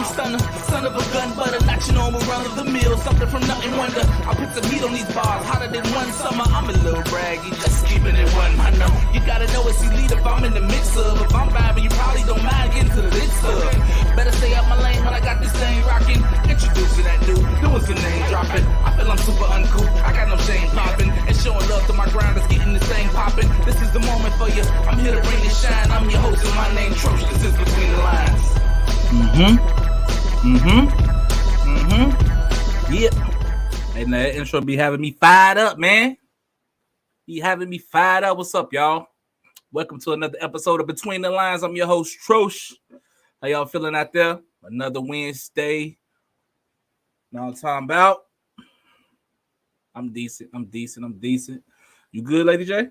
young stunner, son of a gun butter, not your normal run of the mill, something from nothing wonder. I put some meat on these bars, hotter than one summer. I'm a little braggy, just keeping it 100. You gotta know it's elite if I'm in the mix of. If I'm vibing, you probably don't mind getting to the lit stuff. Better stay out my lane when I got this thing rocking. Introducing that dude, doing some name dropping. I feel I'm super uncool, I got no shame popping. And showing love to my ground is getting this thing popping. This is the moment for you, I'm here to bring and shine. I'm your host and my name Troche, this is Between the Lines. Yep. And that intro be having me fired up, man. Be having me fired up. What's up, y'all? Welcome to another episode of Between the Lines. I'm your host, Troche. How y'all feeling out there? Another Wednesday. Now I'm talking about. I'm decent. You good, Lady J?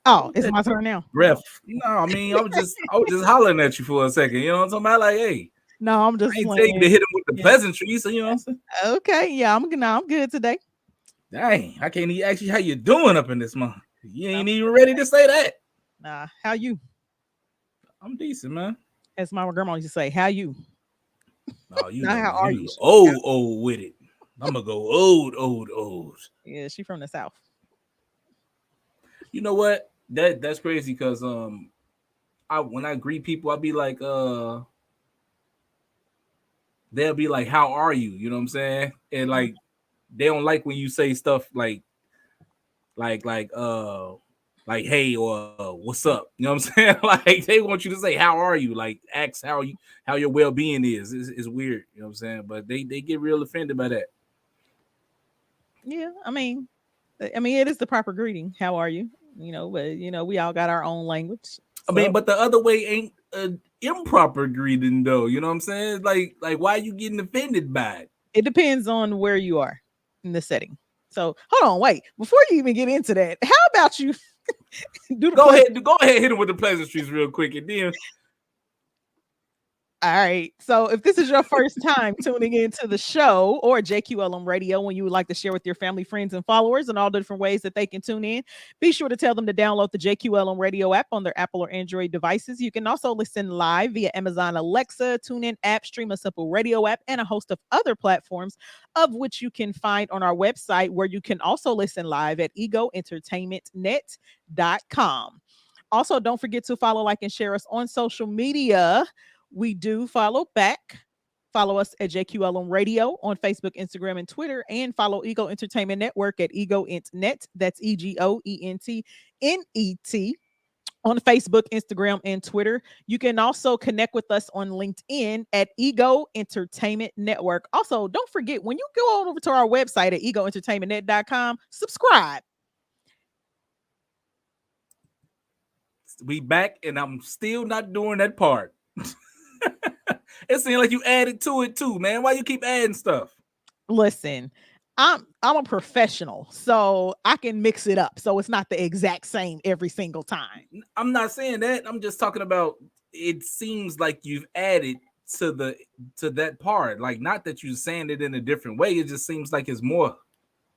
Oh, it's my turn now. Ref. No, I mean, I was just hollering at you for a second. You know what I'm talking about? Like, hey. No, I'm just I ain't tell you to hit him with the pleasantries, so you know what I'm saying? Okay, yeah, I'm good today. Dang, I can't even ask you how you doing up in this month. You ain't even ready to say that. Nah, how you? I'm decent, man. As my grandma used to say, how you? Oh, you Now, know, how are you? Old with it. I'm gonna go old. Yeah, she from the South. You know what? That's crazy because when I greet people, I'll be like, they'll be like, how are you? You know what I'm saying? And like they don't like when you say stuff like hey, or what's up? You know what I'm saying? Like they want you to say, how are you? Like ask how your well-being is. It's weird, you know what I'm saying? But they get real offended by that. Yeah, I mean, it is the proper greeting. How are you? But we all got our own language. So. I mean, but the other way ain't an improper greeting though. You know what I'm saying? Like why are you getting offended by it? It depends on where you are in the setting. So hold on, wait. Before you even get into that, how about you go ahead, hit him with the pleasantries real quick, and then. All right. So if this is your first time tuning into the show or JQLM Radio, when you would like to share with your family, friends, and followers and all the different ways that they can tune in, be sure to tell them to download the JQLM Radio app on their Apple or Android devices. You can also listen live via Amazon Alexa, TuneIn app, Stream a Simple Radio app, and a host of other platforms, of which you can find on our website, where you can also listen live at egoentertainmentnet.com. Also, don't forget to follow, like, and share us on social media. We do follow back. Follow us at JQLM Radio on Facebook, Instagram, and Twitter, and follow Ego Entertainment Network at EgoEntNet. That's EGOENTNET on Facebook, Instagram, and Twitter. You can also connect with us on LinkedIn at Ego Entertainment Network. Also, don't forget, when you go on over to our website at egoentertainmentnet.com, subscribe. We back, and I'm still not doing that part. It seems like you added to it too, man. Why you keep adding stuff? Listen, I'm a professional, so I can mix it up so it's not the exact same every single time. I'm not saying that. I'm just talking about, it seems like you've added to that part. Like, not that you're saying it in a different way. It just seems like it's more.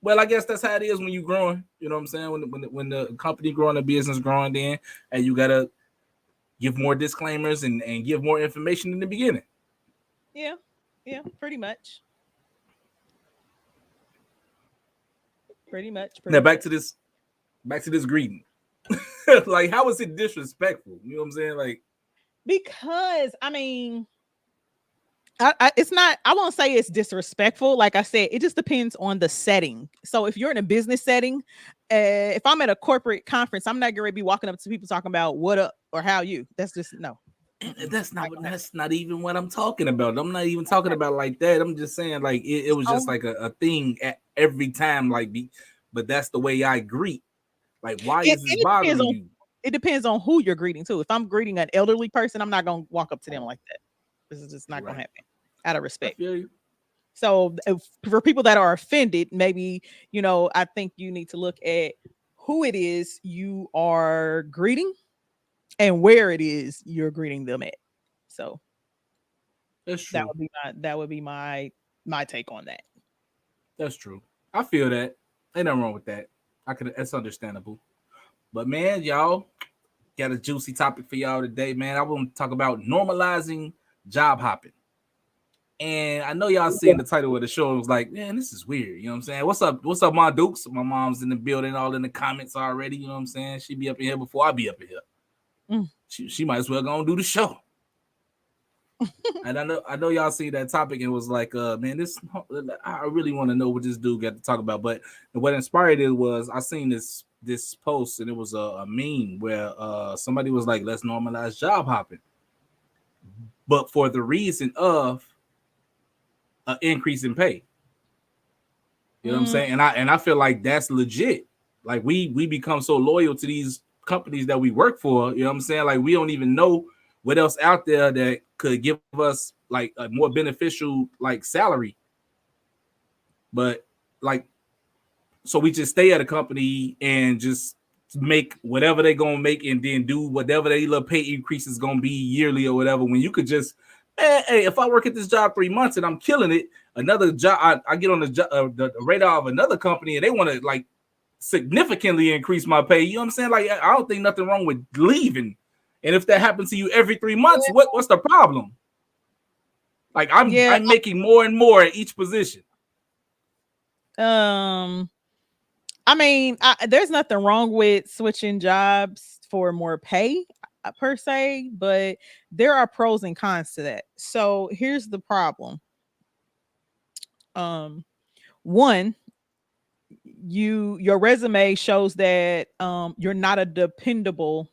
Well, I guess that's how it is when you're growing. You know what I'm saying? When the company growing, the business growing, then, and you gotta give more disclaimers and give more information in the beginning. Yeah, pretty much. Now back to this greeting. Like, how is it disrespectful? You know what I'm saying? Like, because I mean, it's not, I won't say it's disrespectful. Like I said, it just depends on the setting. So if you're in a business setting, if I'm at a corporate conference, I'm not going to be walking up to people talking about what up or how you. That's just no. That's not even what I'm talking about. I'm not even talking about like that. I'm just saying, like, it was just like a thing every time, like, but that's the way I greet. Like, why is this bothering you? It depends on who you're greeting too. If I'm greeting an elderly person, I'm not going to walk up to them like that. This is just not going to happen out of respect. So for people that are offended, maybe, I think you need to look at who it is you are greeting and where it is you're greeting them at. So that's true. That would be my take on that. That's true. I feel that. Ain't nothing wrong with that. It's understandable. But man, y'all, got a juicy topic for y'all today, man. I want to talk about normalizing job hopping. And I know y'all seen the title of the show. It was like, man, this is weird. You know what I'm saying? What's up? What's up, my Dukes? My mom's in the building, all in the comments already. You know what I'm saying? She be up in here before I be up in here. She might as well go and do the show. And I know y'all see that topic and was like, man, I really want to know what this dude got to talk about. But what inspired it was I seen this post and it was a meme where somebody was like, let's normalize job hopping, but for the reason of an increase in pay. You know what I'm saying? And I feel like that's legit. Like we become so loyal to these companies that we work for. You know what I'm saying? Like we don't even know what else out there that could give us like a more beneficial like salary. But like, so we just stay at a company and just make whatever they're gonna make and then do whatever they little pay increase is gonna be yearly or whatever. When you could just, hey, if I work at this job 3 months and I'm killing it, another job, I get on the radar of another company and they want to like significantly increase my pay. You know what I'm saying? Like I don't think nothing wrong with leaving. And if that happens to you every 3 months, what's the problem? Like I'm making more and more at each position. I mean, there's nothing wrong with switching jobs for more pay per se, but there are pros and cons to that. So here's the problem. One, your resume shows that you're not a dependable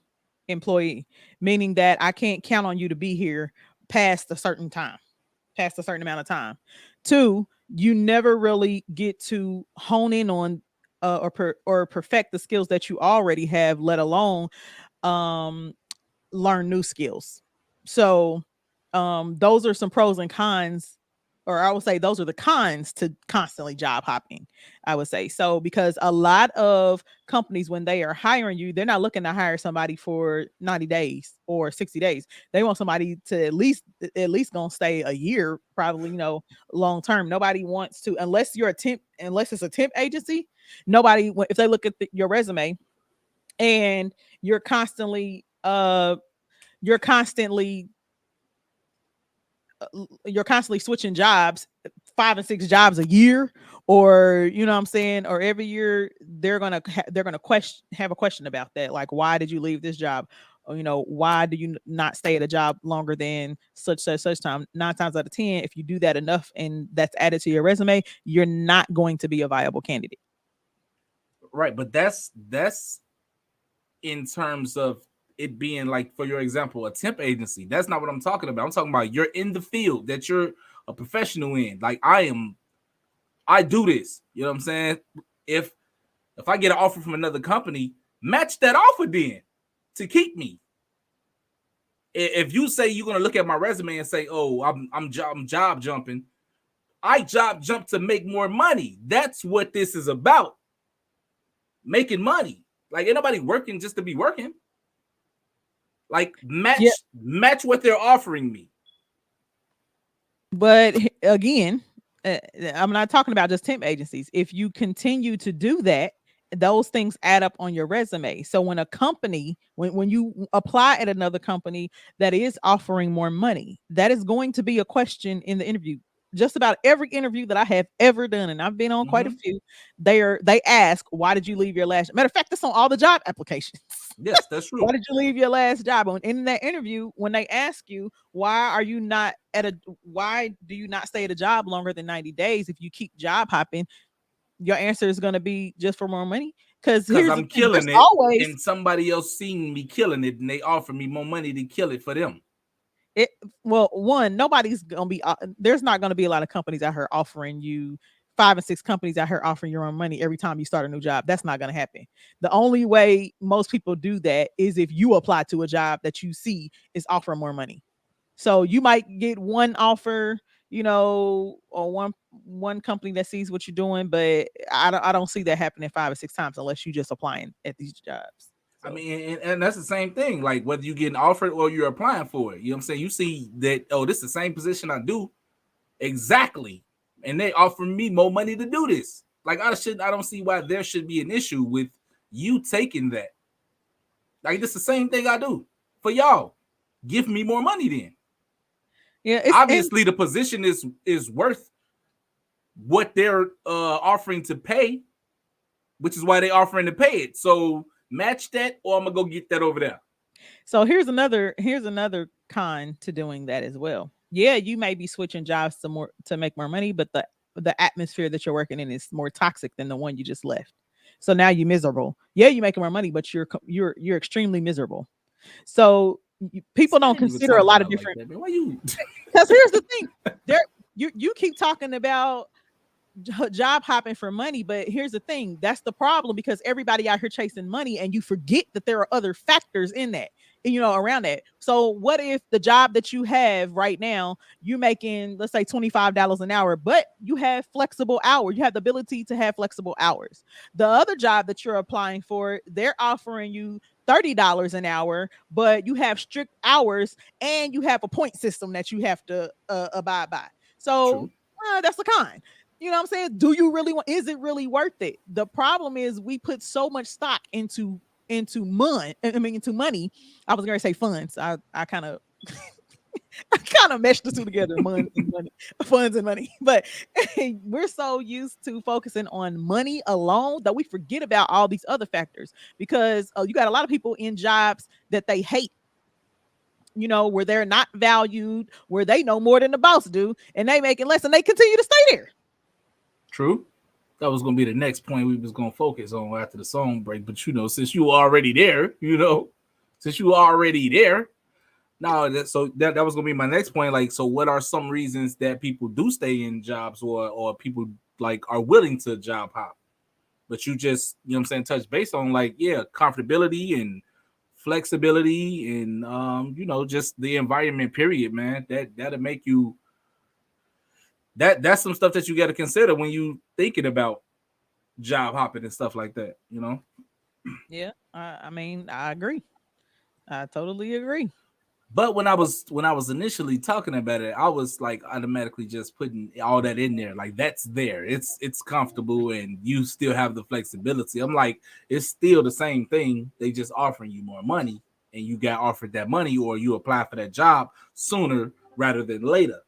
employee, meaning that I can't count on you to be here past a certain amount of time. Two, you never really get to hone in on or perfect the skills that you already have, let alone learn new skills. So those are some pros and cons, or I would say those are the cons to constantly job hopping, I would say. So because a lot of companies, when they are hiring you, they're not looking to hire somebody for 90 days or 60 days. They want somebody to at least gonna stay a year, probably, long term. Nobody wants to, unless it's a temp agency, nobody, if they look at your resume and you're constantly switching jobs, 5 and 6 jobs a year, or you know what I'm saying, or every year, they're gonna have a question about that, like, why did you leave this job, or why do you not stay at a job longer than such time? 9 times out of 10, if you do that enough and that's added to your resume, you're not going to be a viable candidate. Right, but that's in terms of it being like, for your example, a temp agency. That's not what I'm talking about. I'm talking about you're in the field that you're a professional in. Like I do this. You know what I'm saying? If I get an offer from another company, match that offer then to keep me. If you say you're gonna look at my resume and say, "Oh, I'm job jumping," I job jump to make more money. That's what this is about. Making money. Like ain't nobody working just to be working. Like match what they're offering me. But again, I'm not talking about just temp agencies. If you continue to do that, those things add up on your resume. So when a company, when you apply at another company that is offering more money, that is going to be a question in the interview. Just about every interview that I have ever done, and I've been on quite a few, they ask, why did you leave your last? Matter of fact, that's on all the job applications. Yes, that's true. Why did you leave your last job? In that interview, when they ask you, why do you not stay at a job longer than 90 days if you keep job hopping? Your answer is going to be just for more money. Because I'm killing it, and somebody else seen me killing it, and they offer me more money to kill it for them. Nobody's gonna be. There's not going to be a lot of companies out here offering you 5 and 6 companies out here offering your own money every time you start a new job. That's not going to happen. The only way most people do that is if you apply to a job that you see is offering more money. So you might get one offer, or one company that sees what you're doing, but I don't see that happening 5 or 6 times unless you just applying at these jobs. So. I mean, and that's the same thing. Like whether you get offered or you're applying for it, you know what I'm saying? You see that, oh, this is the same position I do exactly, and they offer me more money to do this. Like I don't see why there should be an issue with you taking that. Like this the same thing I do for y'all. Give me more money then. Yeah, Obviously the position is worth what they're offering to pay, which is why they're offering to pay it. So match that, or I'm gonna go get that over there. so here's another con to doing that as well. Yeah, you may be switching jobs to make more money, but the atmosphere that you're working in is more toxic than the one you just left. So now you're miserable. Yeah, you're making more money, but you're extremely miserable. So people I don't ain't even consider a talk lot of about it like different. that, man. Why you? Because here's the thing, there you keep talking about job hopping for money, but here's the thing, that's the problem, because everybody out here chasing money and you forget that there are other factors in that, around that. So what if the job that you have right now, you making, let's say, $25 an hour, but you have flexible hours, you have the ability to have flexible hours. The other job that you're applying for, they're offering you $30 an hour, but you have strict hours and you have a point system that you have to abide by. So True. that's a con. You know what I'm saying? Do you really want, is it really worth it? The problem is we put so much stock into money. I was gonna say funds. I kind of I kind of meshed the two together, funds and money, funds and money. But we're so used to focusing on money alone that we forget about all these other factors, because you got a lot of people in jobs that they hate, where they're not valued, where they know more than the boss do, and they making less and they continue to stay there. True. That was gonna be the next point we was gonna focus on after the song break. But since you were already there, since you were already there, now that was gonna be my next point. Like, so what are some reasons that people do stay in jobs, or people like are willing to job hop? But you just, what I'm saying, touch base on, like, yeah, comfortability and flexibility and just the environment, period, man. That'll make you that's some stuff that you got to consider when you thinking about job hopping and stuff like that. Yeah, I mean, I agree. I totally agree. But when I was initially talking about it, I was like automatically just putting all that in there. Like, that's there. It's comfortable and you still have the flexibility. I'm like, it's still the same thing. They just offering you more money, and you got offered that money, or you apply for that job sooner rather than later.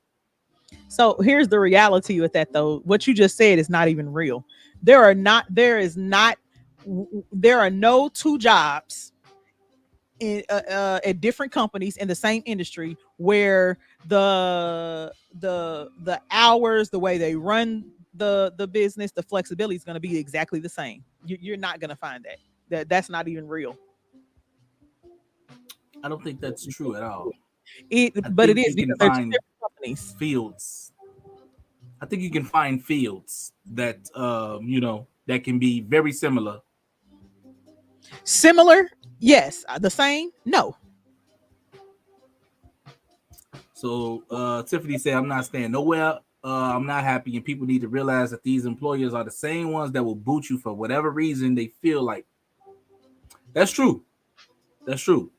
So here's the reality with that, though. What you just said is not even real. There are not. There is not. There are no two jobs at different companies in the same industry where the hours, the way they run the business, the flexibility is going to be exactly the same. You're not going to find that. That's not even real. I don't think that's true at all. I But it think is you can because they're two find different companies. fields. I think you can find fields that that can be very similar. Similar, yes. The same, no. So Tiffany said, "I'm not staying nowhere. I'm not happy, and people need to realize that these employers are the same ones that will boot you for whatever reason they feel like." That's true. That's true.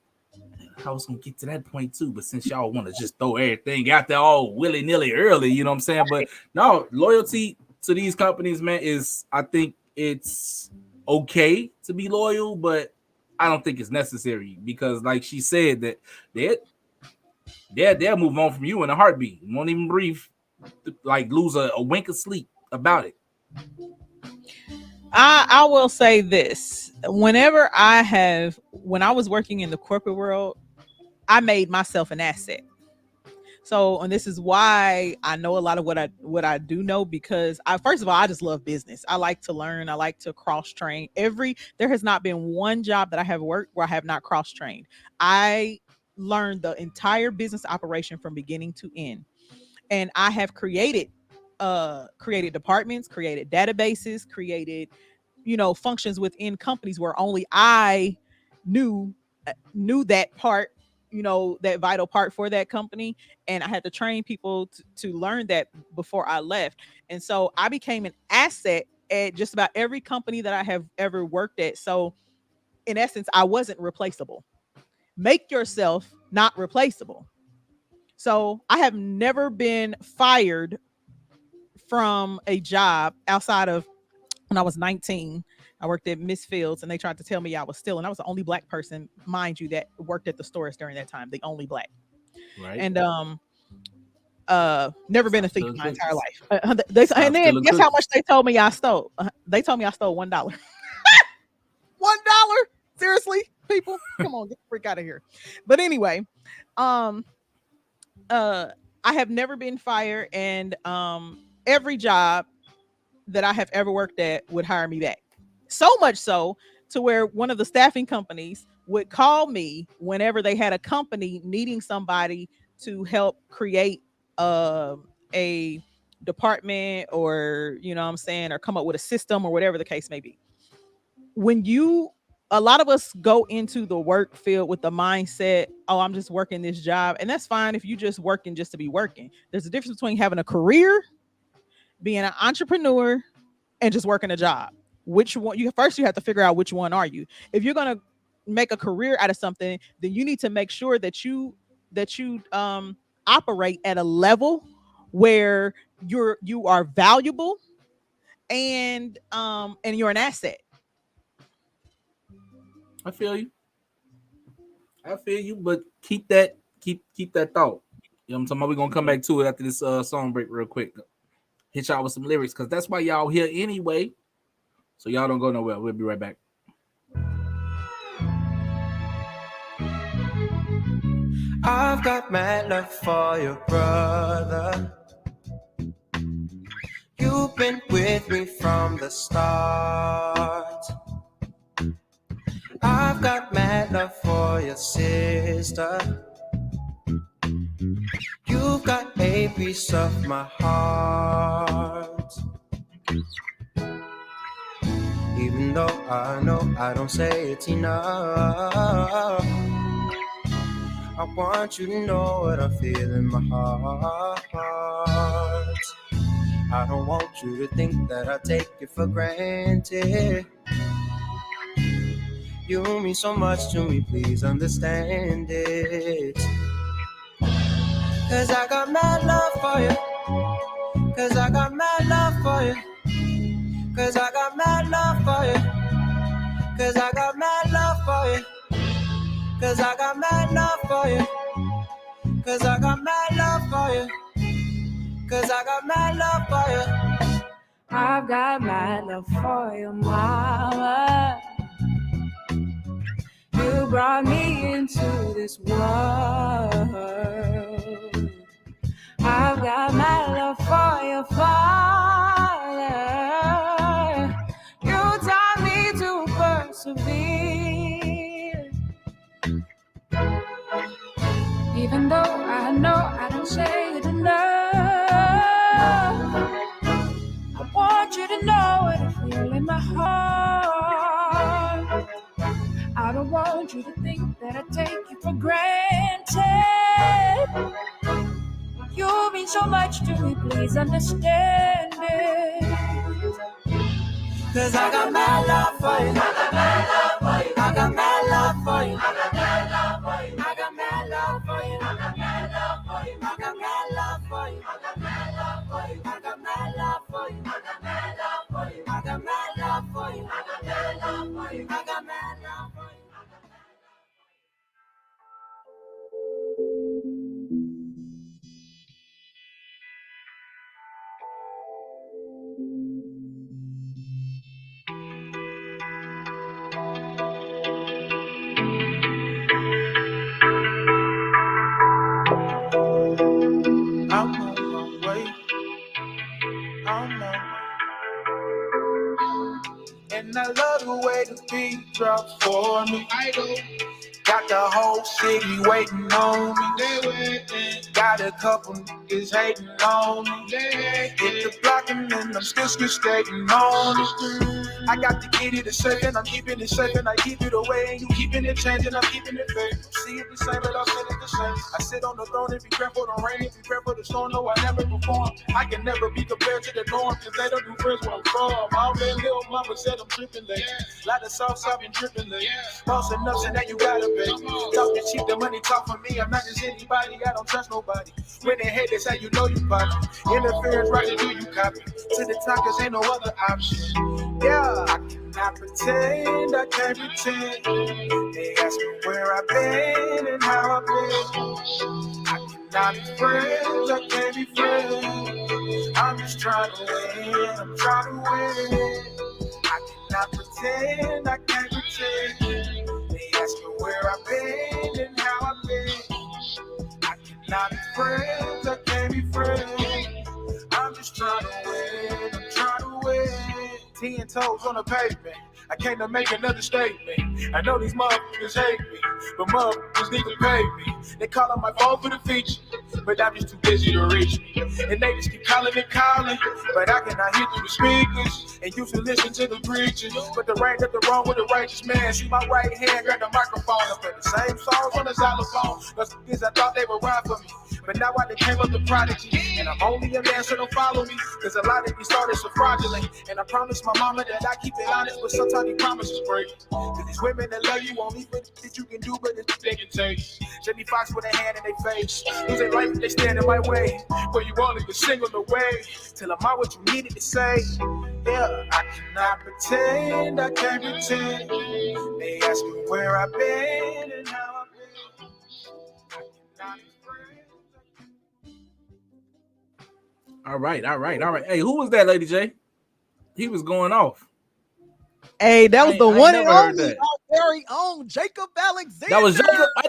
I was gonna get to that point too, but since y'all want to just throw everything out there all willy nilly early, you know what I'm saying? But no, loyalty to these companies, man, is, I think it's okay to be loyal, but I don't think it's necessary, because, like she said, that they they'll move on from you in a heartbeat. You won't even breathe, like lose a wink of sleep about it. I will say this. When I was working in the corporate world, I made myself an asset. So, and this is why I know a lot of what I do know, because I, first of all, I just love business. I like to learn. I like to cross train. There has not been one job that I have worked where I have not cross trained. I learned the entire business operation from beginning to end, and I have created departments, created databases, created functions within companies where only I knew knew that part, that vital part for that company, and I had to train people to learn that before I left. And so I became an asset at just about every company that I have ever worked at. So in essence, I wasn't replaceable. Make yourself not replaceable. So I have never been fired from a job outside of when I was 19. I worked at Miss Fields, and they tried to tell me I was stealing. I was the only black person, mind you, that worked at the stores during that time. The only black. Right. And never been a Stop thief stealing my entire cookies. life. Stop And then stealing guess how much cookies. they told me I stole? They told me I stole $1. $1. Seriously, people, come on, get the freak out of here. But anyway, um, I have never been fired, and every job that I have ever worked at would hire me back. So much so to where one of the staffing companies would call me whenever they had a company needing somebody to help create a department, or you know what I'm saying, or come up with a system or whatever the case may be. When you A lot of us go into the work field with the mindset, oh, I'm just working this job. And that's fine if you just working just to be working. There's a difference between having a career, being an entrepreneur, and just working a job. Which one you have to figure out which one are you. If you're gonna make a career out of something, then you need to make sure that you operate at a level where you are valuable, and you're an asset. I feel you. I feel you, but keep that thought. You know what I'm talking about? We're gonna come back to it after this song break real quick. Hit y'all with some lyrics, because that's why y'all here anyway. So y'all don't go nowhere. We'll be right back. I've got mad love for your brother. You've been with me from the start. I've got mad love for your sister. You've got a piece of my heart. Even though I know I don't say it enough, I want you to know what I feel in my heart. I don't want you to think that I take it for granted. You mean so much to me, please understand it. Cause I got mad love for you. Cause I got mad love for you. Cause I got mad love for you. Cause I got mad love for you. Cause I got mad love for you. Cause I got mad love for you. Cause I got mad love for you. I've got mad love for your mama. You brought me into this world. I've got mad love for your father. You taught me to persevere. Even though I know I don't say it enough, I want you to know what I feel in my heart. I don't want you to think that I take you for granted. You mean so much to me, please understand it. Cause I got mad love for you. I got mad love for you. I got mad love for you. I got mad love for you. I got mad love for you. I got mad love for you. I got mad love for you. I got mad love for you. I got mad love for you. I got mad love for you. I got mad love for you. I got mad love for you. I'm on my way. I'm on my and I love the way the beat drops for me. I do. Got the whole city waiting on me. They waiting. Got a couple niggas hating on me. They hit the block and then I'm still skating on it. I got the kitty to safe and I'm keeping it safe and I keep it away and you keeping it changing. I'm keeping it fair. See it the same, but I'll sit it the same. I sit on the throne and be careful the rain, be careful the storm. No, I never perform. I can never be compared to the norm because they don't do first where I'm from. All that little mama said I'm tripping late. Lot of sauce I've been dripping late. Boss enough so now you gotta pay. Talking cheap, the money talk for me. I'm not just anybody, I don't trust nobody. When they hate, that's how you know you poppin'. Interference, right to do you copy. To the top, cause ain't no other option. Yeah, I can cannot pretend, I can't pretend. They ask me where I've been and how I've been. I cannot be friends, I can't be friends. I'm just trying to win, I'm trying to win. I cannot pretend, I can't pretend. They ask me where I've been and how I've been. I cannot be friends, I can't be friends. I'm just trying to win, I'm trying to win. 10 toes on the pavement, I came to make another statement. I know these motherfuckers hate me, but motherfuckers need to pay me. They call on my phone for the feature, but I'm just too busy to reach me. And they just keep calling and calling, but I cannot hear through the speakers. And used to listen to the preachers, but there ain't nothing wrong with a righteous man. See my right hand, grab the microphone, I play the same songs on the xylophone. Cause kids, I thought they would ride for me, but now I became up the prodigy. And I'm only a man, so don't follow me, cause a lot of these artists are fraudulent. And I promised my mama that I keep it honest, but sometimes these promises break. Cause these women that love you only think that you can do, but it's they can take. Jamie Foxx with a hand in their face, losing life if they stand in my way. But you only can sing on the way, till I'm out what you needed to say. Yeah, I cannot pretend, I can't pretend. They ask me where I've been and how I've been. I cannot be friends. All right. Hey, who was that, Lady J? He was going off. Hey, that was the I one and never heard only, that. our very own Jacob Alexander. That was Jacob. I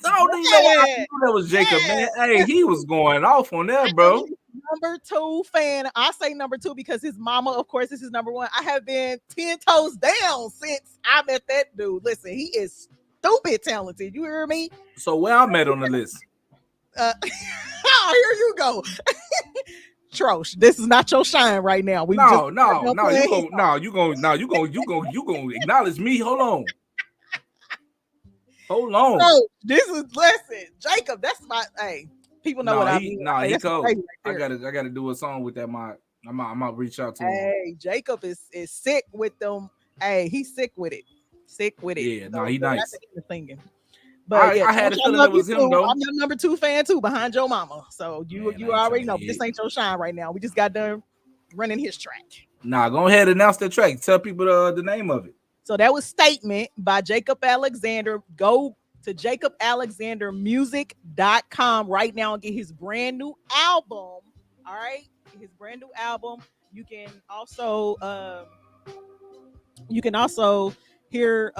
don't even know why I knew that was Jacob, man. Hey, he was going off on that, bro. Number 2 fan. I say number 2 because his mama, of course, is his number 1. I have been 10 toes down since I met that dude. Listen, he is stupid talented. You hear me? So where I'm at on the list? Here you go. Troche, this is not your shine right now. You gonna acknowledge me. Hold on. So, this is listen, Jacob. That's my people know what I mean. He cold. Right I gotta do a song with that. I might reach out to him. Hey, Jacob is sick with them. Hey, he's sick with it. Yeah, so, he nice. That's the singing. But I had a feeling it was him though. I'm your number 2 fan too, behind your mama. So you already know. This ain't your shine right now. We just got done running his track. Nah, go ahead and announce the track. Tell people the name of it. So that was Statement by Jacob Alexander. Go to jacobalexandermusic.com right now and get his brand new album. All right, his brand new album. You can also hear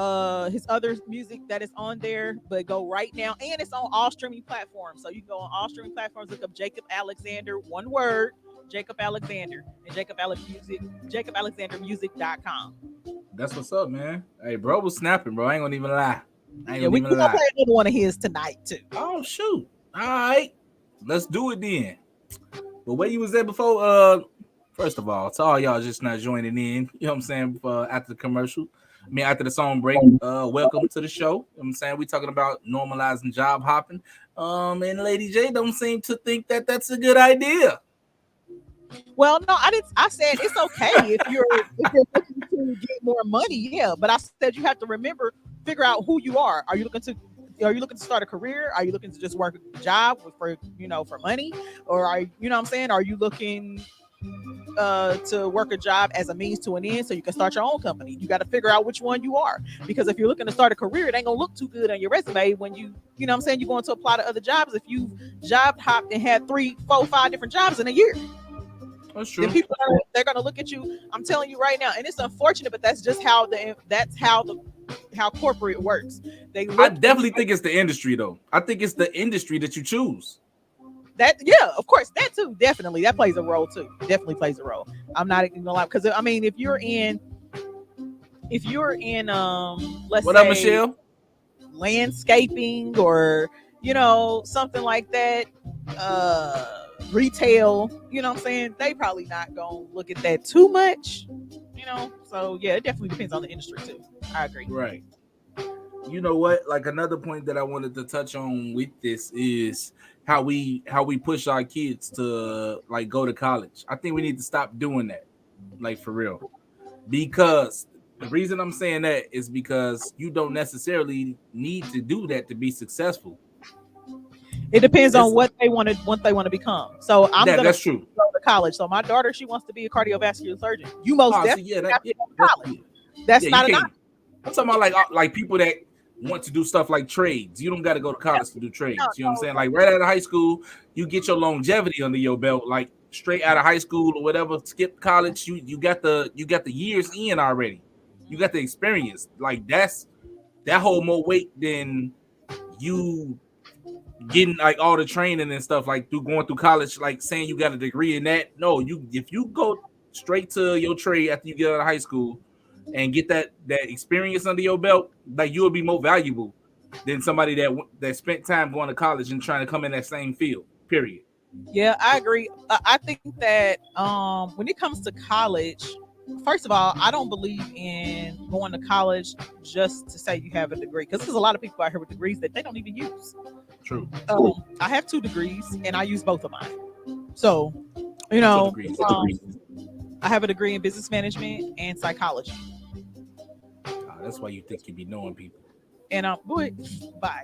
his other music that is on there, but go right now, and it's on all streaming platforms. So you can go on all streaming platforms, look up Jacob Alexander, one word, Jacob Alexander, and jacobalexandermusic.com. That's what's up, man. Hey, bro was snapping, bro. I ain't gonna even lie. We gonna play another one of his tonight too. Oh shoot! All right, let's do it then. But where you was at before? First of all, to all y'all just not joining in, you know what I'm saying? After the commercial. After the song break, welcome to the show. You know what I'm saying? We're talking about normalizing job hopping. And Lady J don't seem to think that that's a good idea. Well, no, I didn't. I said it's okay if you're looking to get more money, yeah. But I said you have to figure out who you are. Are you looking to start a career? Are you looking to just work a job for money? Or are you looking to work a job as a means to an end so you can start your own company? You got to figure out which one you are, because if you're looking to start a career, it ain't gonna look too good on your resume when you're going to apply to other jobs if you job hopped and had 3, 4, 5 different jobs in a year. That's true. Then they're gonna look at you. I'm telling you right now, and it's unfortunate, but that's just how corporate works. I definitely think it's the industry though. I think it's the industry that you choose. That of course, that too, definitely that plays a role too. Definitely plays a role. I'm not even gonna lie, because I mean, if you're in let's what say up, Michelle? Landscaping or something like that, retail, you know what I'm saying, they probably not gonna look at that too much, so yeah, it definitely depends on the industry too. I agree. Right. You know what? Like another point that I wanted to touch on with this is how we push our kids to like go to college. I think we need to stop doing that, like for real. Because the reason I'm saying that is because you don't necessarily need to do that to be successful. It depends on what they want to become. So that's true. Go to college. So my daughter, she wants to be a cardiovascular surgeon. You most definitely have to go to college. That's Yeah, not you an can't. I'm talking about like people that want to do stuff like trades. You don't got to go to college to do trades. You know what I'm saying? Like right out of high school, you get your longevity under your belt. Like straight out of high school or whatever, skip college. You got the years in already. You got the experience. Like that hold more weight than you getting like all the training and stuff like through going through college, like saying you got a degree in that. No, if you go straight to your trade after you get out of high school and get that experience under your belt, like you'll be more valuable than somebody that spent time going to college and trying to come in that same field. Period. Yeah, I agree. I think that when it comes to college, first of all, I don't believe in going to college just to say you have a degree, because there's a lot of people out here with degrees that they don't even use. True. I have 2 degrees and I use both of mine. So, you What's your know, degrees? I have a degree in business management and psychology. That's why you think you be knowing people. And boy, bye.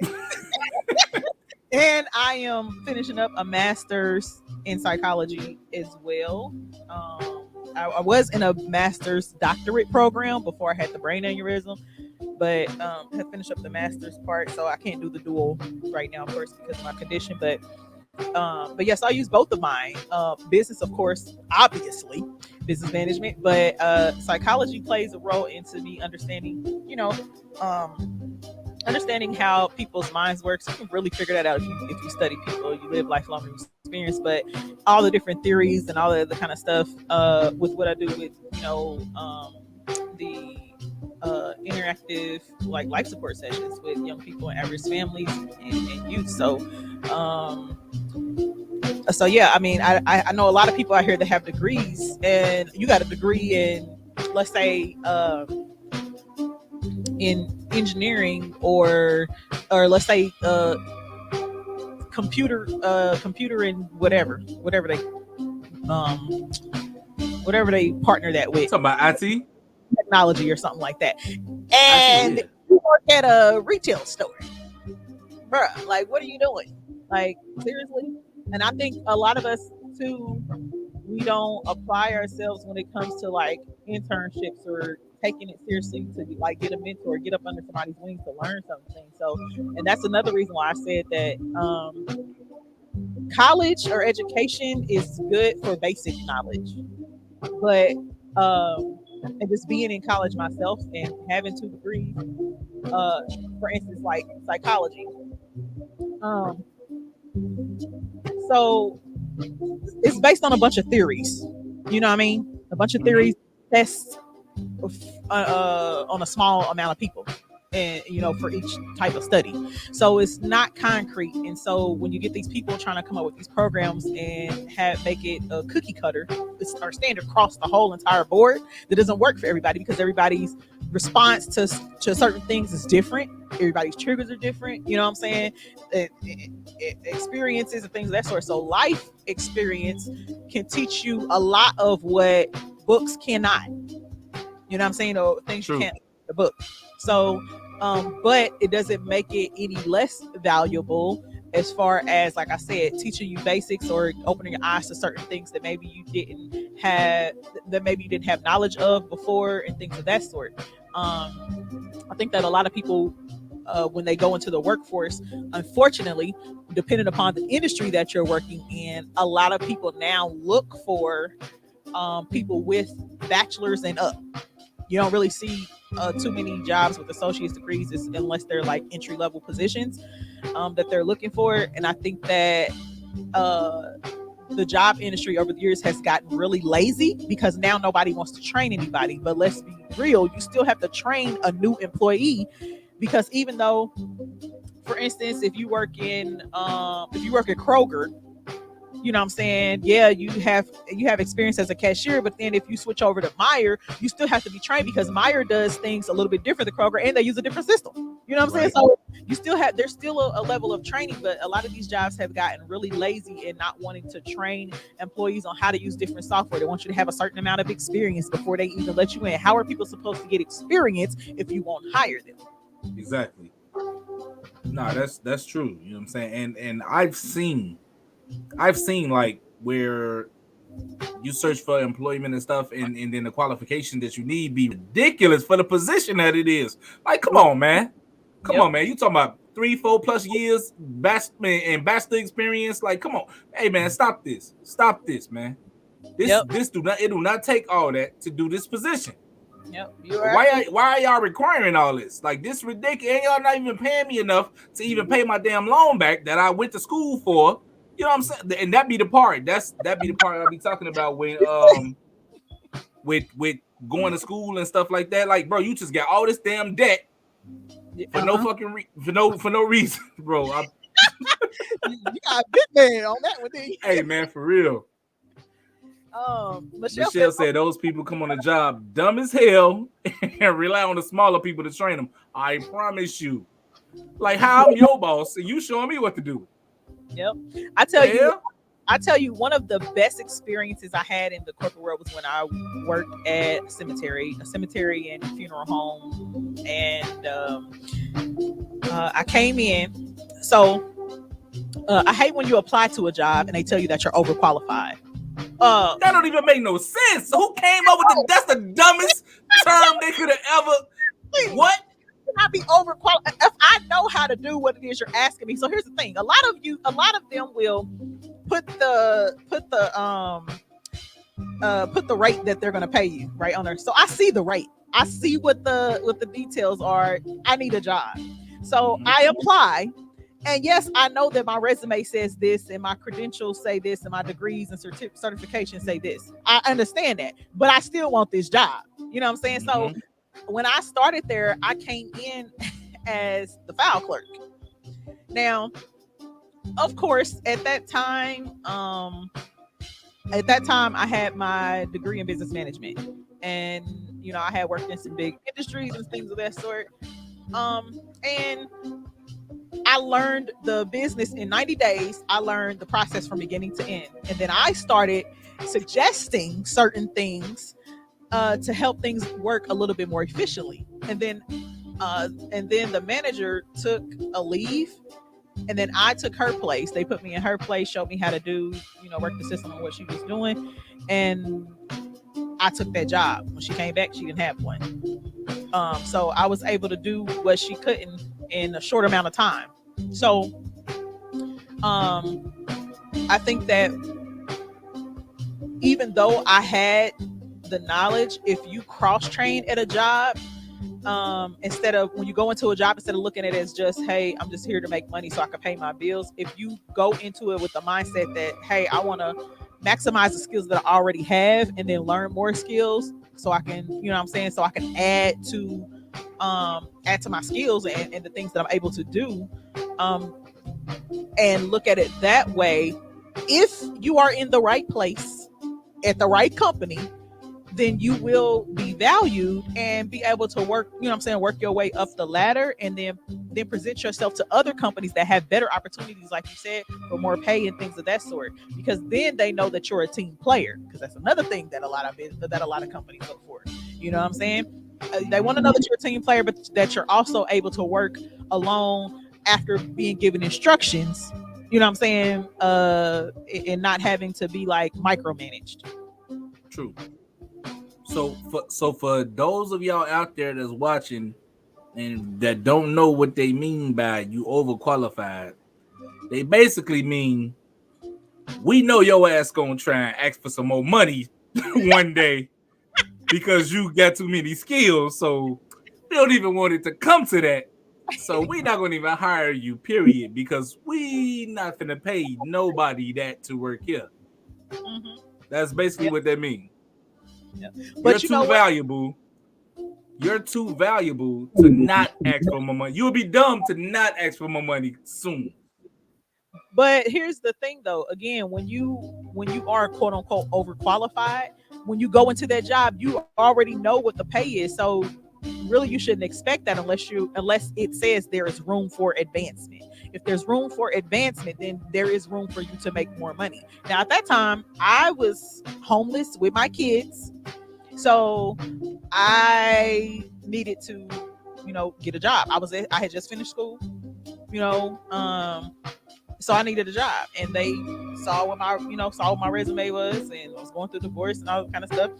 And I am finishing up a master's in psychology as well. I was in a master's doctorate program before I had the brain aneurysm, but have finished up the master's part, so I can't do the dual right now, of course, because of my condition. But yes, I use both of mine. Business, of course, obviously, business management, but psychology plays a role into me understanding, understanding how people's minds work. So you can really figure that out if you study people, you live lifelong experience. But all the different theories and all the other kind of stuff with what I do with the interactive like life support sessions with young people and at-risk families and youth. So yeah, I mean, I know a lot of people out here that have degrees, and you got a degree in, let's say, in engineering or let's say computer and whatever they partner that with, Talking about IT technology or something like that, and you work at a retail store, bruh. Like, what are you doing? Like, seriously? And I think a lot of us too, we don't apply ourselves when it comes to like internships or taking it seriously to like get a mentor, get up under somebody's wings to learn something. So, and that's another reason why I said that college or education is good for basic knowledge, but and just being in college myself and having 2 degrees, for instance, like psychology. So it's based on a bunch of theories. You know what I mean? A bunch of theories tests on a small amount of people, and for each type of study. So it's not concrete. And so when you get these people trying to come up with these programs and make it a cookie cutter, it's our standard across the whole entire board, that doesn't work for everybody, because everybody's response to certain things is different. Everybody's triggers are different. You know what I'm saying? Experiences and things of that sort. So life experience can teach you a lot of what books cannot. You know what I'm saying? Or things you can't in the book. So, but it doesn't make it any less valuable as far as, like I said, teaching you basics or opening your eyes to certain things that maybe you didn't have knowledge of before, and things of that sort. I think that a lot of people, when they go into the workforce, unfortunately, depending upon the industry that you're working in, a lot of people now look for people with bachelor's and up. You don't really see too many jobs with associate's degrees unless they're like entry level positions that they're looking for. And I think that the job industry over the years has gotten really lazy, because now nobody wants to train anybody. But let's be real, you still have to train a new employee, because even though, for instance, if you work at Kroger, you know what I'm saying? Yeah, you have experience as a cashier, but then if you switch over to Meijer, you still have to be trained, because Meijer does things a little bit different than Kroger, and they use a different system. You know what I'm saying? So there's still a level of training, but a lot of these jobs have gotten really lazy in not wanting to train employees on how to use different software. They want you to have a certain amount of experience before they even let you in. How are people supposed to get experience if you won't hire them? Exactly. No, that's true. You know what I'm saying? And I've seen like where you search for employment and stuff, and then the qualification that you need be ridiculous for the position that it is. Like, come on, man. Come on, man. You talking about 3-4 plus years and bachelor experience? Like, come on. Hey, man, stop this. Stop this, man. This do not take all that to do this position. Yep. Why are y'all requiring all this? Like, this ridiculous. And y'all not even paying me enough to even pay my damn loan back that I went to school for. You know what I'm saying? And that be the part. That be the part I'll be talking about when with going to school and stuff like that. Like, bro, you just got all this damn debt for no fucking for no reason, bro. You got a big man on that one, didn't you? Hey, man, for real. Michelle said those people come on the job dumb as hell and rely on the smaller people to train them. I promise you. Like, how I'm your boss and you showing me what to do. Yep. I tell you, one of the best experiences I had in the corporate world was when I worked at a cemetery and funeral home, and I came in. So I hate when you apply to a job and they tell you that you're overqualified. That don't even make no sense. Who came up with that's the dumbest term they could have ever. What? Not be overqualified if I know how to do what it is you're asking me. So here's the thing: a lot of them will put the rate that they're going to pay you right on there. So I see the rate. I see what the details are. I need a job, so I apply. And yes, I know that my resume says this, and my credentials say this, and my degrees and certifications say this. I understand that, but I still want this job. You know what I'm saying? So when I started there, I came in as the file clerk. Now, of course, at that time, I had my degree in business management, and I had worked in some big industries and things of that sort. And I learned the business in 90 days. I learned the process from beginning to end, and then I started suggesting certain things to help things work a little bit more efficiently. And then the manager took a leave, and then I took her place. They put me in her place, showed me how to do, work the system on what she was doing, and I took that job. When she came back, she didn't have one. So I was able to do what she couldn't in a short amount of time. So I think that even though I had the knowledge, if you cross-train at a job, instead of when you go into a job, instead of looking at it as just, hey, I'm just here to make money so I can pay my bills, if you go into it with the mindset that, hey, I want to maximize the skills that I already have and then learn more skills so I can, so I can add to my skills and the things that I'm able to do, and look at it that way. If you are in the right place at the right company, then you will be valued and be able to work, work your way up the ladder, and then present yourself to other companies that have better opportunities, like you said, for more pay and things of that sort, because then they know that you're a team player, because that's another thing that a lot of companies look for. You know what I'm saying? They want to know that you're a team player, but that you're also able to work alone after being given instructions, you know what I'm saying? And not having to be like micromanaged. True. So for those of y'all out there that's watching and that don't know what they mean by you overqualified, they basically mean we know your ass gonna try and ask for some more money one day because you got too many skills. So we don't even want it to come to that. So we're not gonna even hire you, period, because we not gonna pay nobody that to work here. That's basically what that means. Yeah. But you're too valuable. You're too valuable to not ask for more money. You'll be dumb to not ask for more money soon. But here's the thing, though. Again, when you are quote unquote overqualified, when you go into that job, you already know what the pay is. So really, you shouldn't expect that unless it says there is room for advancement. If there's room for advancement, then there is room for you to make more money. Now, at that time, I was homeless with my kids, so I needed to, get a job. I had just finished school, So I needed a job, and they saw what my saw what my resume was, and I was going through divorce and all that kind of stuff.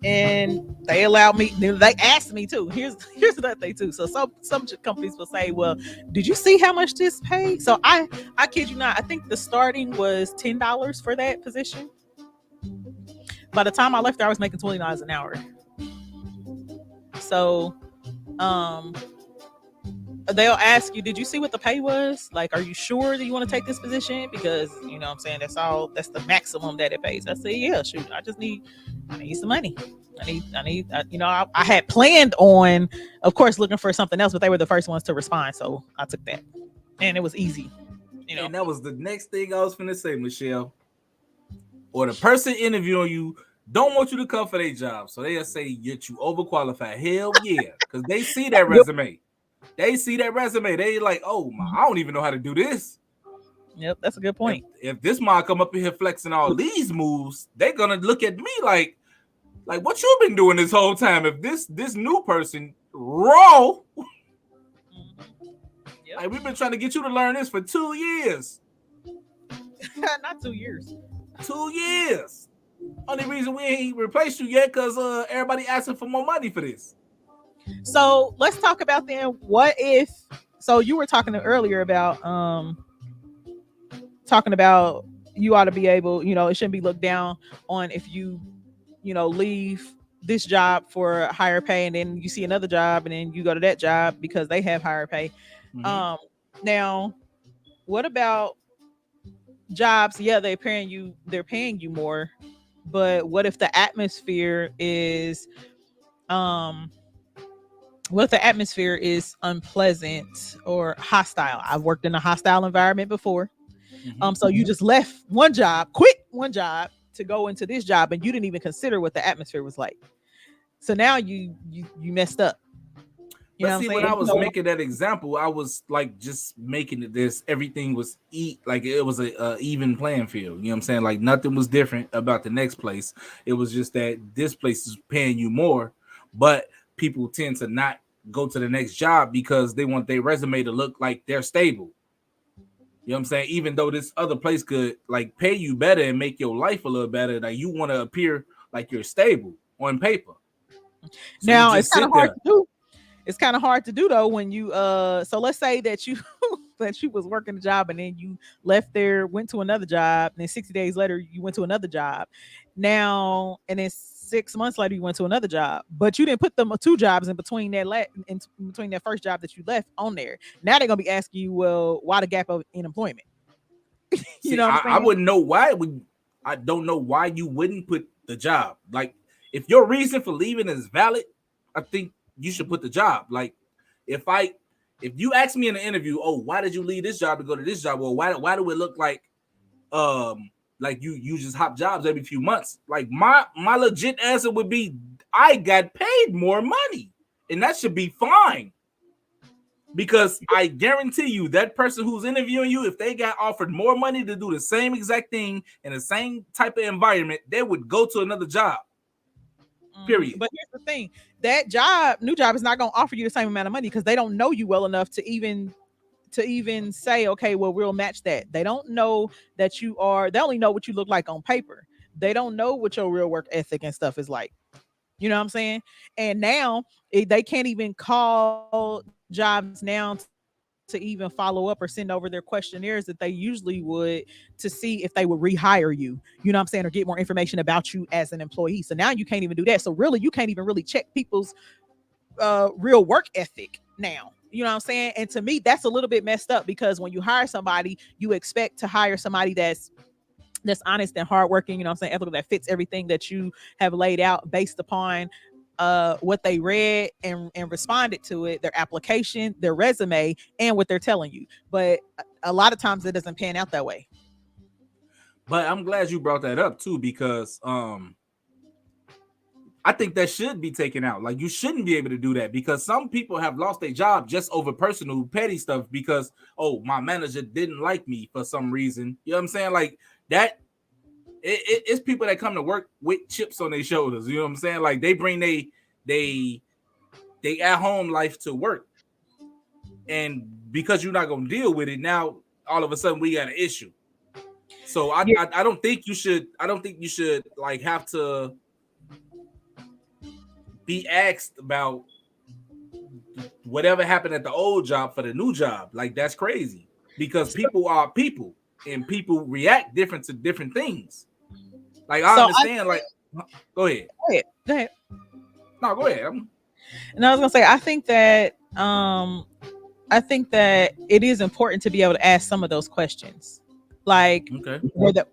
And they allowed me. They asked me too. Here's another thing too. So some companies will say, "Well, did you see how much this paid?" So I kid you not. I think the starting was $10 for that position. By the time I left there, I was making $20 an hour. So, um, they'll ask you, did you see what the pay was? Like, are you sure that you want to take this position? Because what I'm saying, that's the maximum that it pays. I say, yeah, shoot, I need some money. I had planned on, of course, looking for something else, but they were the first ones to respond. So I took that, and it was easy. And that was the next thing I was finna say, Michelle. Or the person interviewing you don't want you to come for their job. So they'll say that you overqualified. Hell yeah. Because they see that resume. They see that resume. They like, oh my, I don't even know how to do this. Yep, that's a good point. If this man come up in here flexing all these moves, they're gonna look at me like what you been doing this whole time. If this new person raw, Yep. like we've been trying to get you to learn this for 2 years. Not 2 years. 2 years. Only reason we ain't replaced you yet because everybody asking for more money for this. So let's talk about then. What if? So you were talking earlier about you ought to be able, it shouldn't be looked down on if you leave this job for higher pay and then you see another job and then you go to that job because they have higher pay. Mm-hmm. Now, what about jobs? Yeah, they're paying you more, but what if the atmosphere is unpleasant or hostile? I've worked in a hostile environment before. Mm-hmm. So you just left quit one job to go into this job, and you didn't even consider what the atmosphere was like. So now you messed up. But see, when I was making that example, I was like just making it this. Everything was like it was a even playing field. You know what I'm saying? Like nothing was different about the next place. It was just that this place is paying you more, but people tend to not go to the next job because they want their resume to look like they're stable. You know what I'm saying? Even though this other place could like pay you better and make your life a little better, like you want to appear like you're stable on paper. So now it's kind of hard to do. It's kind of hard to do though when you so let's say that you was working a job and then you left there, went to another job, and then 60 days later you went to another job. Now and then 6 months later you went to another job, but you didn't put them 2 jobs in between that first job that you left on there. Now they're gonna be asking you, well, why the gap in employment? I wouldn't know why. I don't know why you wouldn't put the job. Like if your reason for leaving is valid, I think you should put the job. Like if you ask me in an interview, oh, why did you leave this job to go to this job? Well, why do it look like you just hop jobs every few months? Like my legit answer would be I got paid more money, and that should be fine. Because I guarantee you that person who's interviewing you, if they got offered more money to do the same exact thing in the same type of environment, they would go to another job. Period. But here's the thing: that new job is not going to offer you the same amount of money because they don't know you well enough to even say, okay, well, we'll match that. They don't know that they only know what you look like on paper. They don't know what your real work ethic and stuff is like. You know what I'm saying? And now they can't even call jobs now to even follow up or send over their questionnaires that they usually would to see if they would rehire you. You know what I'm saying? Or get more information about you as an employee. So now you can't even do that. So really, you can't even really check people's real work ethic now. You know what I'm saying? And to me, that's a little bit messed up because when you hire somebody, you expect to hire somebody that's honest and hardworking, you know what I'm saying, ethical, that fits everything that you have laid out based upon what they read and responded to it, their application, their resume, and what they're telling you. But a lot of times it doesn't pan out that way. But I'm glad you brought that up too, because I think that should be taken out. Like you shouldn't be able to do that because some people have lost their job just over personal petty stuff because, oh, my manager didn't like me for some reason. You know what I'm saying? Like that. It's people that come to work with chips on their shoulders. You know what I'm saying? Like they bring they at home life to work, and because you're not gonna deal with it now, all of a sudden we got an issue. So I don't think you should like have to be asked about whatever happened at the old job for the new job. Like, that's crazy, because people are people and people react different to different things. Like, I understand. Go ahead. Go ahead. No, go ahead. And I was gonna say, I think that it is important to be able to ask some of those questions. Like, okay,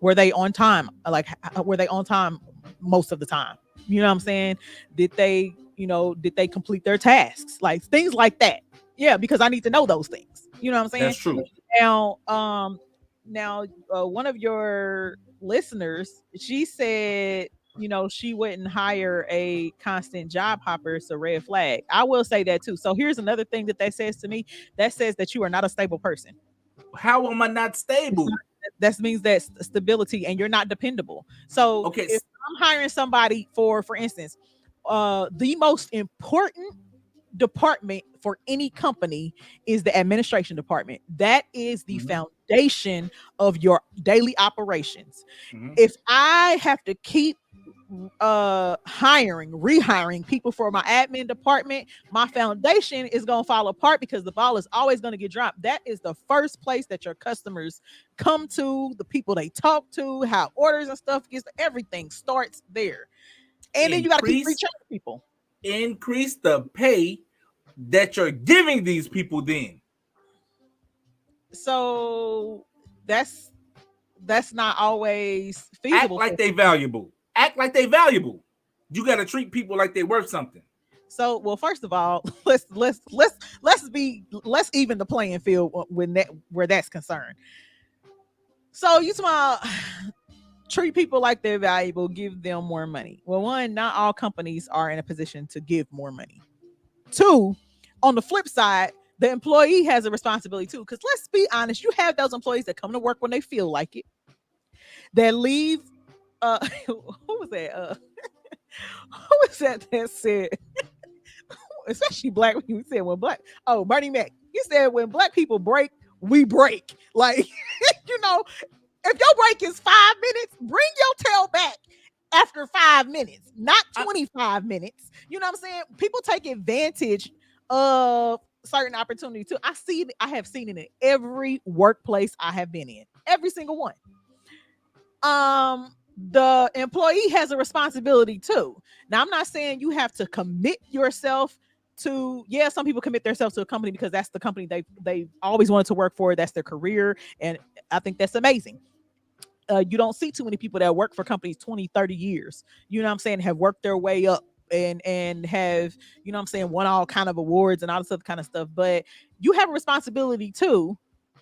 were they on time? Like, were they on time most of the time? You know what I'm saying? Did they complete their tasks? Like, things like that. Yeah, because I need to know those things. You know what I'm saying? That's true. Now, one of your listeners, she said, she wouldn't hire a constant job hopper. It's a red flag. I will say that too. So here's another thing that says to me. That says that you are not a stable person. How am I not stable? That means that stability, and you're not dependable. So okay, if I'm hiring somebody for instance, the most important department for any company is the administration department. That is the foundation of your daily operations. If I have to keep rehiring people for my admin department, my foundation is going to fall apart, because the ball is always going to get dropped. That is the first place that your customers come to, the people they talk to, how orders and stuff gets, everything starts there. And then you got to keep retraining people. Increase the pay that you're giving these people then. So that's not always feasible. Act like they valuable. You got to treat people like they worth something. So, well, first of all, let's even the playing field where that's concerned. So you talking about treat people like they're valuable, give them more money. Well, one, not all companies are in a position to give more money. Two, on the flip side, the employee has a responsibility too. Because let's be honest, you have those employees that come to work when they feel like it, that leave. Who was that? Who was that said? Especially black people said when black. Oh, Bernie Mac. He said when black people break, we break. Like, if your break is 5 minutes, bring your tail back after 5 minutes, not 25 minutes. You know what I'm saying? People take advantage of certain opportunity too. I have seen it in every workplace I have been in, every single one. The employee has a responsibility too. Now, I'm not saying you have to commit yourself to, some people commit themselves to a company because that's the company they always wanted to work for. That's their career. And I think that's amazing. You don't see too many people that work for companies 20, 30 years, you know what I'm saying, have worked their way up and have, you know what I'm saying, won all kind of awards and all this other kind of stuff. But you have a responsibility too,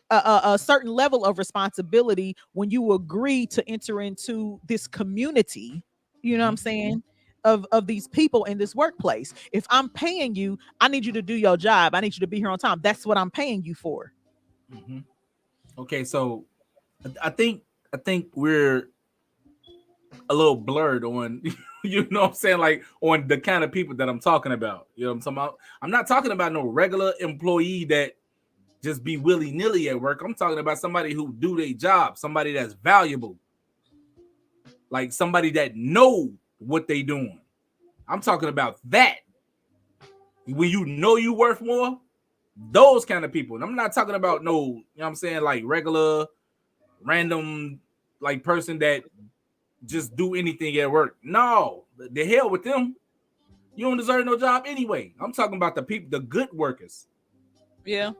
a certain level of responsibility when you agree to enter into this community, you know what I'm saying, of these people in this workplace. If I'm paying you, I need you to do your job. I need you to be here on time. That's what I'm paying you for. Okay, so I think we're a little blurred on, you know what I'm saying, like on the kind of people that I'm talking about. You know what I'm talking about? I'm not talking about no regular employee that just be willy-nilly at work. I'm talking about somebody who do their job, somebody that's valuable, like somebody that know what they doing. I'm talking about that. When you know you worth more, those kind of people. And I'm not talking about no, you know what I'm saying, like regular, random, like person that just do anything at work. No, the hell with them. You don't deserve no job anyway. I'm talking about the people, the good workers. Yeah.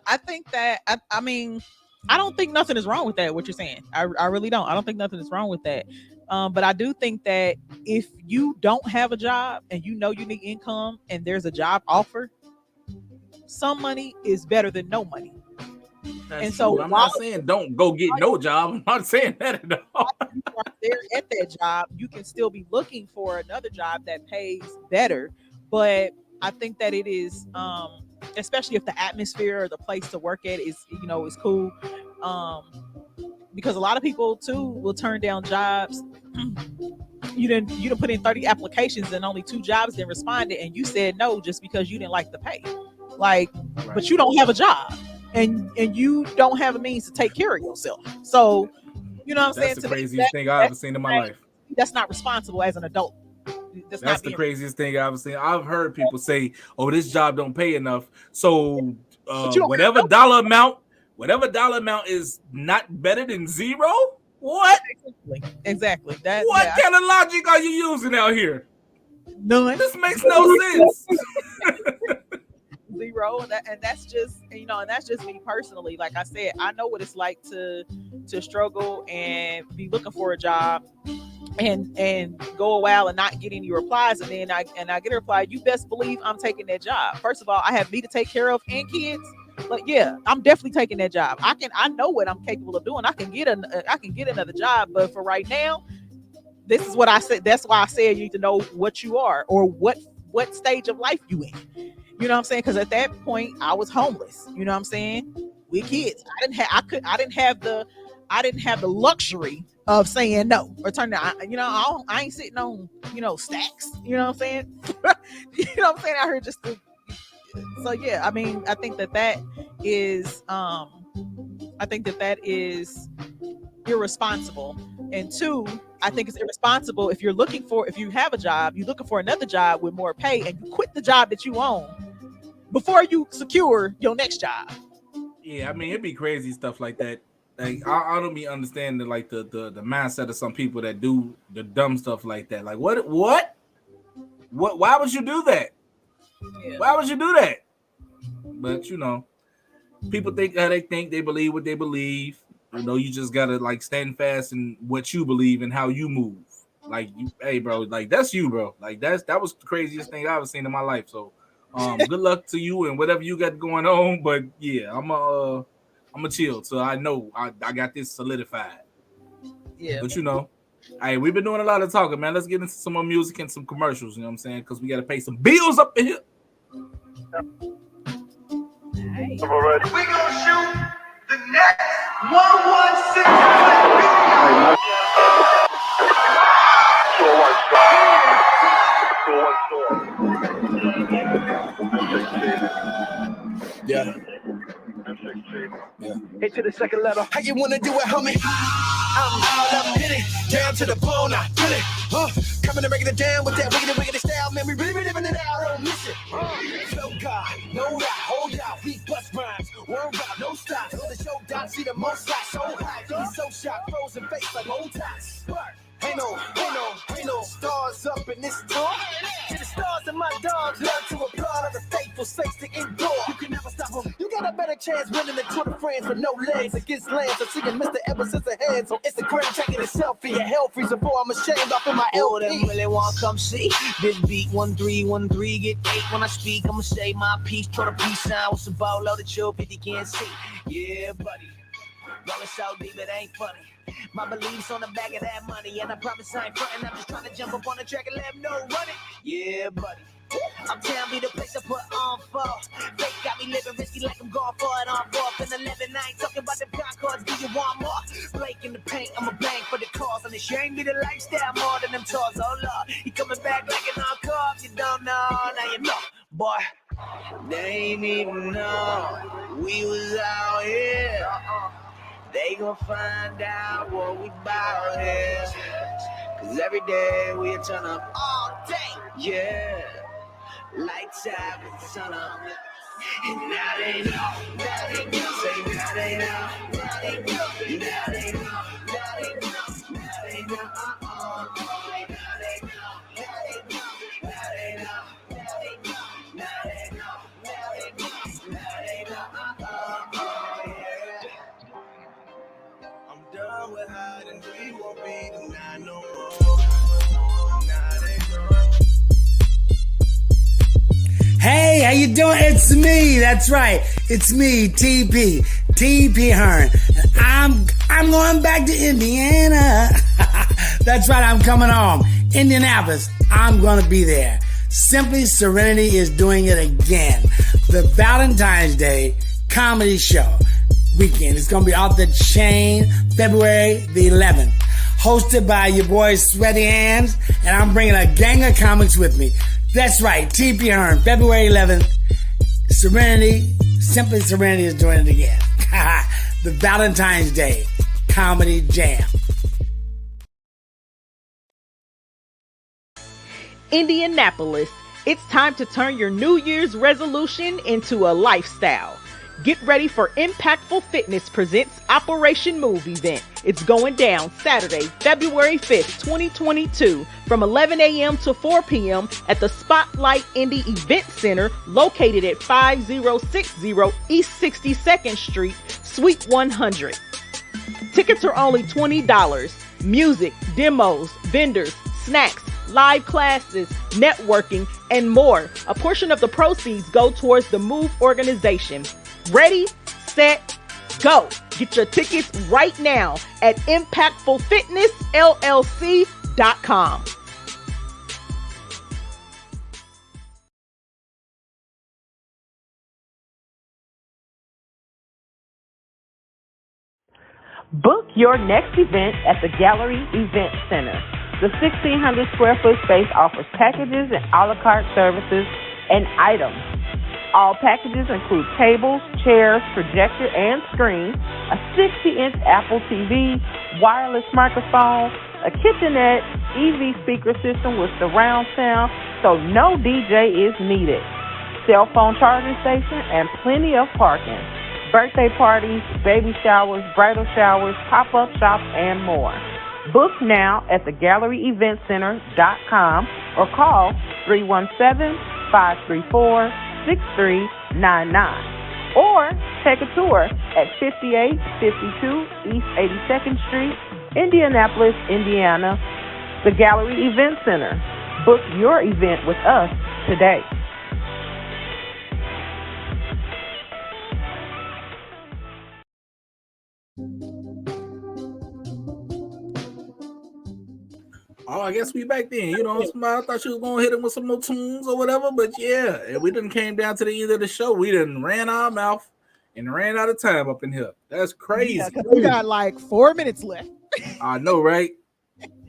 I think that, I mean, I don't think nothing is wrong with that, what you're saying. I really don't. I don't think nothing is wrong with that. But I do think that if you don't have a job and you know you need income and there's a job offer, some money is better than no money. That's and so true. I'm not saying don't go get no job. I'm not saying that at all. There at that job, you can still be looking for another job that pays better. But I think that it is, especially if the atmosphere or the place to work at is cool. Because a lot of people too will turn down jobs. You didn't put in 30 applications and only 2 jobs then responded, and you said no just because you didn't like the pay. Like, right. But you don't have a job. and you don't have a means to take care of yourself. So, you know what I'm saying? That's the craziest thing I've ever seen in my life. That's not responsible as an adult. That's the craziest thing I've ever seen. I've heard people say, "Oh, this job don't pay enough." So whatever dollar amount is not better than zero. What? Exactly. That. What kind of logic are you using out here? None. This makes no sense. Zero, and that's just, you know, and that's just me personally. Like I said, I know what it's like to struggle and be looking for a job and go a while and not get any replies, and then I get a reply. You best believe I'm taking that job. First of all, I have me to take care of and kids. But yeah, I'm definitely taking that job. I know what I'm capable of doing. I can get another job, but for right now, this is what I said. That's why I said you need to know what you are or what stage of life you in. You know what I'm saying? Because at that point, I was homeless. You know what I'm saying? With kids, I didn't have the luxury of saying no or turning down. You know, I ain't sitting on, you know, stacks. You know what I'm saying? You know what I'm saying? I heard just to. So yeah, I mean, I think that is irresponsible. And two, I think it's irresponsible if you have a job, you're looking for another job with more pay, and you quit the job that you own before you secure your next job. Yeah, I mean, it'd be crazy stuff like that. Like, I don't be understanding like the mindset of some people that do the dumb stuff like that. Like, what? Why would you do that? Yeah. Why would you do that? But you know, people think how they think. They believe what they believe. You know, you just gotta like stand fast in what you believe and how you move. Like, hey, bro, like that's you, bro. Like that was the craziest thing I've ever seen in my life. So, good luck to you and whatever you got going on. But yeah, I'm a chill. So I know I got this solidified. Yeah. But you know, hey, we've been doing a lot of talking, man. Let's get into some more music and some commercials. You know what I'm saying? Because we got to pay some bills up in here. Hey. We're gonna shoot the next 116 Yeah. Into the second letter. How you wanna do it, homie? I'm all up in it, down to the bone, I feel it. Coming and breaking it down with that wiggity style, man. We really living it out, don't miss it. No God, no doubt, hold out, we bust rhymes, world out, no stops. On the show, dot, see the most lights, so high, he's so shocked, frozen face like old ties. Ain't no stars up in this tour. To the stars and my dogs learn to applaud of the faithful sakes to endure. You can never stop them. You got a better chance winning the Tour de France with no legs against lands. I'm seeing Mr. Ever since the heads on Instagram taking a selfie. A hell freeze before I'm ashamed off in my LP. Them really want to come see this beat 1313 get 8 when I speak. I'ma say my piece, try to peace sign with some ball loaded chill 50 can't see. Yeah, buddy. Rolling so deep it ain't funny. My beliefs on the back of that money, and I promise I ain't frontin'. I'm just trying to jump up on the track and let them know run it. Yeah, buddy. Uptown be the place to put on for. Fake got me living risky like I'm going for it on 4th and 11. I ain't talking about the Concords, do you want more? Blake in the paint, I'm a bang for the cause. And the shame be the lifestyle more than them tours. Oh Lord, he coming back like an encore. You don't know, now you know. Boy, they ain't even know we was out here. They gon' find out what we bout here. Cause every day we turn up all day, yeah. Lights out with the sun up. And now they know, now they know. Say now they know, now they know. Now they know, now they know, now they know. Now they know, now they know, now they know. Now they know, now they know, now they know. Now they know, done with hiding, we won't be denied no more. Now they know. Hey, how you doing? It's me. That's right. It's me, TP Hearn. I'm going back to Indiana. That's right. I'm coming home. Indianapolis. I'm going to be there. Simply Serenity is doing it again. The Valentine's Day comedy show weekend. It's going to be off the chain February the 11th. Hosted by your boy Sweaty Hands. And I'm bringing a gang of comics with me. That's right. TP Hearn, February 11th. Serenity Simply Serenity is doing it again. The Valentine's Day Comedy Jam. Indianapolis, it's time to turn your New Year's resolution into a lifestyle. Get ready for Impactful Fitness presents Operation Move event. It's going down Saturday, February 5th, 2022 from 11 a.m. to 4 p.m. at the Spotlight Indy Event Center located at 5060 East 62nd Street, Suite 100. Tickets are only $20. Music, demos, vendors, snacks, live classes, networking, and more. A portion of the proceeds go towards the Move organization. Ready, set, go. Get your tickets right now at ImpactfulFitnessLLC.com. Book your next event at the Gallery Event Center. The 1,600 square foot space offers packages and a la carte services and items. All packages include tables, chairs, projector, and screen, a 60-inch Apple TV, wireless microphone, a kitchenette, EV speaker system with surround sound, so no DJ is needed, cell phone charging station, and plenty of parking. Birthday parties, baby showers, bridal showers, pop-up shops, and more. Book now at thegalleryeventcenter.com or call 317-534-6399 or take a tour at 5852 East 82nd Street, Indianapolis, Indiana. The Gallery Event Center. Book your event with us today. Oh, I guess we back then. You know, I thought she was gonna hit him with some more tunes or whatever, but yeah, we done came down to the end of the show. We done ran our mouth and ran out of time up in here. That's crazy. Yeah, we got like 4 minutes left. I know, right?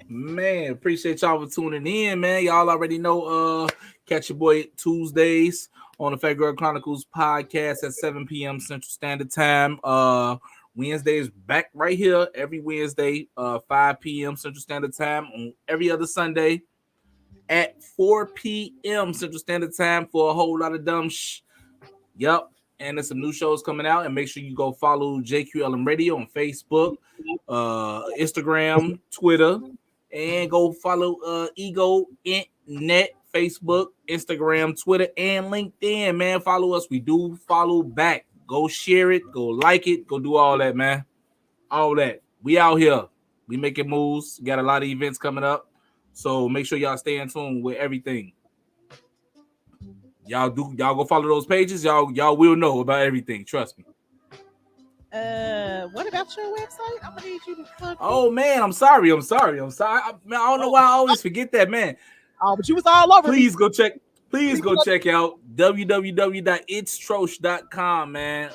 Man, appreciate y'all for tuning in, man. Y'all already know catch your boy Tuesdays on the Fat Girl Chronicles podcast at 7 p.m. Central Standard Time. Wednesdays back right here every Wednesday, 5 p.m. Central Standard Time, on every other Sunday at 4 p.m. Central Standard Time for a whole lot of dumb Yep. And there's some new shows coming out, and make sure you go follow JQLM Radio on Facebook, Instagram, Twitter, and go follow Ego Net, Facebook, Instagram, Twitter, and LinkedIn, man. Follow us. We do follow back. Go share it, go like it, go do all that, man. All that. We out here. We making moves. Got a lot of events coming up. So make sure y'all stay in tune with everything. Y'all go follow those pages. Y'all will know about everything. Trust me. What about your website? I'm gonna need you to plug. Oh man, I'm sorry. I don't know why I always forget that, man. Oh, but you was all over. Please go check out www.ItsTROCHE.com, man.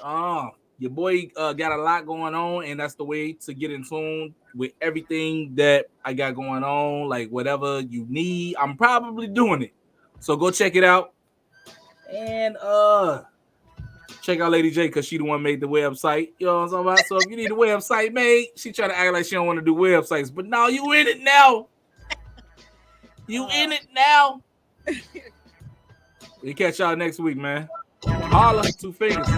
Your boy got a lot going on, and that's the way to get in tune with everything that I got going on. Like whatever you need, I'm probably doing it. So go check it out. And check out Lady J, because she the one made the website. You know what I'm talking about? So if you need a website made, she try to act like she don't want to do websites. But no, you in it now. You in it now. We catch y'all next week, man. Holla, 2 fingers.